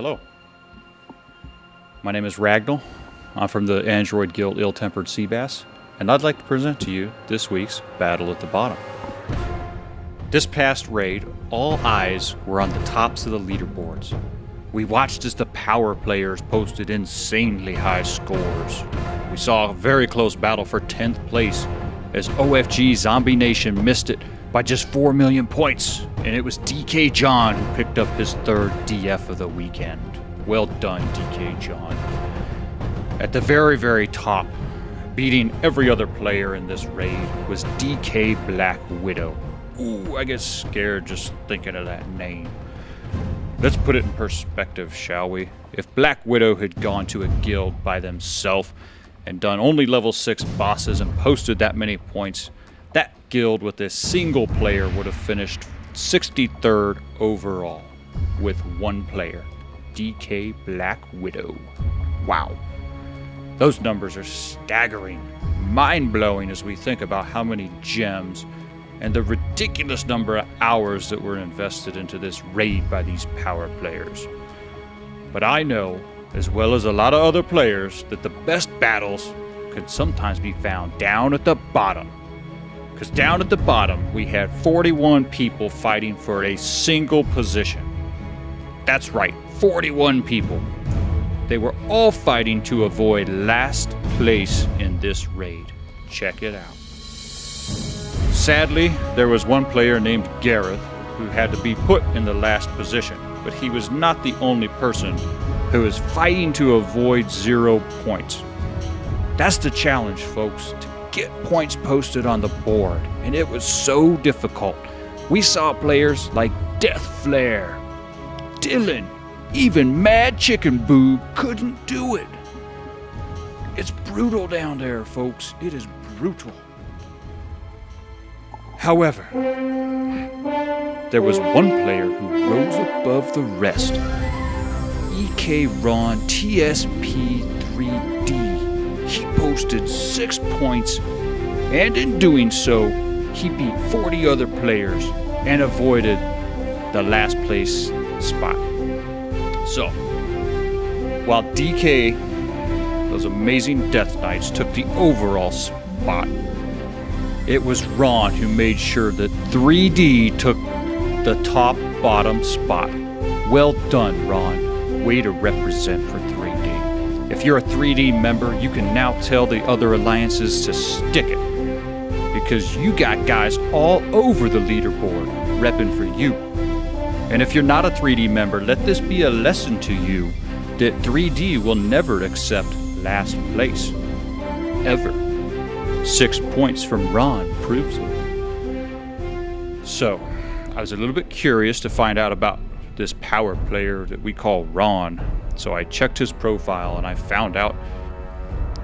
Hello. My name is Ragnall. I'm from the Android Guild Ill-Tempered Seabass, and I'd like to present to you this week's Battle at the Bottom. This past raid, all eyes were on the tops of the leaderboards. We watched as the power players posted insanely high scores. We saw a very close battle for 10th place as OFG Zombie Nation missed it by just 4 million points, and it was DK John who picked up his third DF of the weekend. Well done, DK John. At the very, very top, beating every other player in this raid, was DK Black Widow. Ooh, I get scared just thinking of that name. Let's put it in perspective, shall we? If Black Widow had gone to a guild by themselves and done only level 6 bosses and posted that many points, that guild with a single player would have finished 63rd overall with one player, DK Black Widow. Wow. Those numbers are staggering, mind-blowing as we think about how many gems and the ridiculous number of hours that were invested into this raid by these power players. But I know, as well as a lot of other players, that the best battles could sometimes be found down at the bottom. Because down at the bottom, we had 41 people fighting for a single position. That's right, 41 people. They were all fighting to avoid last place in this raid. Check it out. Sadly, there was one player named Gareth who had to be put in the last position, but he was not the only person who was fighting to avoid 0 points. That's the challenge, folks, to get points posted on the board, and it was so difficult. We saw players like Death Flare, Dylan, even Mad Chicken Boob couldn't do it. It's brutal down there, folks. It is brutal. However, there was one player who rose above the rest. EK Ron TSP3D. He posted 6 points, and in doing so, he beat 40 other players and avoided the last place spot. So, while DK, those amazing Death Knights, took the overall spot, it was Ron who made sure that 3D took the top bottom spot. Well done, Ron. Way to represent for 3D. If you're a 3D member, you can now tell the other alliances to stick it, because you got guys all over the leaderboard repping for you. And if you're not a 3D member, let this be a lesson to you that 3D will never accept last place. Ever. 6 points from Ron proves it. So, I was a little bit curious to find out about this power player that we call Ron. So I checked his profile and I found out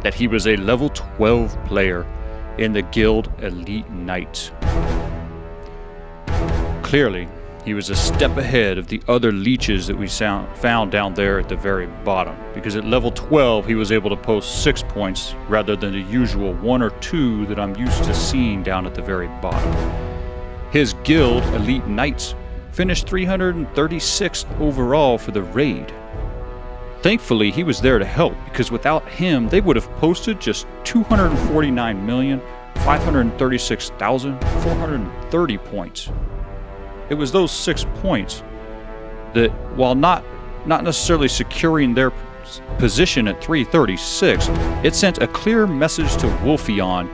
that he was a level 12 player in the Guild Elite Knights. Clearly, he was a step ahead of the other leeches that we found down there at the very bottom, because at level 12 he was able to post 6 points rather than the usual 1 or 2 that I'm used to seeing down at the very bottom. His Guild Elite Knights finished 336 overall for the raid. Thankfully, he was there to help, because without him they would have posted just 249,536,430 points. It was those 6 points that, while not necessarily securing their position at 336, it sent a clear message to Wolfeon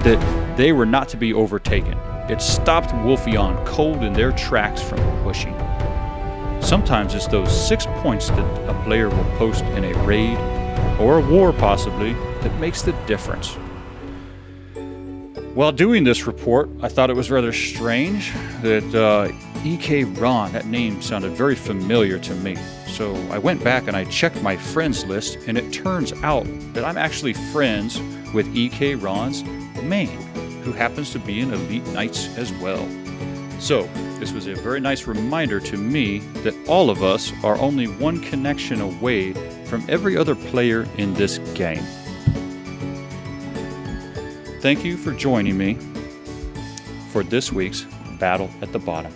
that they were not to be overtaken. It stopped Wolfeon cold in their tracks from pushing. Sometimes it's those 6 points that a player will post in a raid, or a war possibly, that makes the difference. While doing this report, I thought it was rather strange that EK Ron, that name sounded very familiar to me. So I went back and I checked my friends list, and it turns out that I'm actually friends with EK Ron's main, who happens to be in Elite Knights as well. So this was a very nice reminder to me that all of us are only one connection away from every other player in this game. Thank you for joining me for this week's Battle at the Bottom.